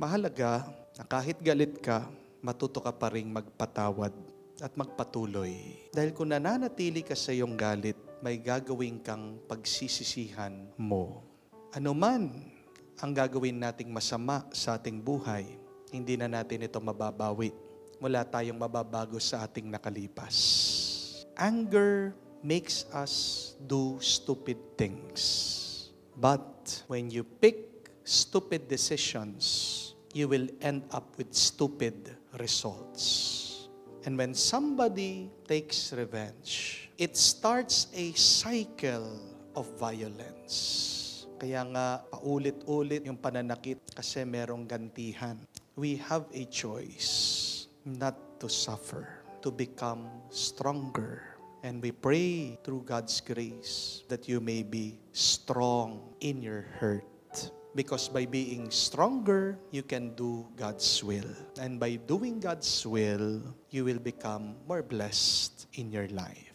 Mahalaga na kahit galit ka, matuto ka pa ring magpatawad at magpatuloy. Dahil kung nananatili ka sa iyong galit, may gagawin kang pagsisisihan mo. Ano man ang gagawin nating masama sa ating buhay, hindi na natin ito mababawi. Wala tayong mababago sa ating nakalipas. Anger makes us do stupid things. But when you pick stupid decisions, you will end up with stupid results. And when somebody takes revenge, it starts a cycle of violence. Kaya nga, paulit-ulit yung pananakit kasi merong gantihan. We have a choice not to suffer, to become stronger. And we pray through God's grace that you may be strong in your hurt. Because by being stronger, you can do God's will. And by doing God's will, you will become more blessed in your life.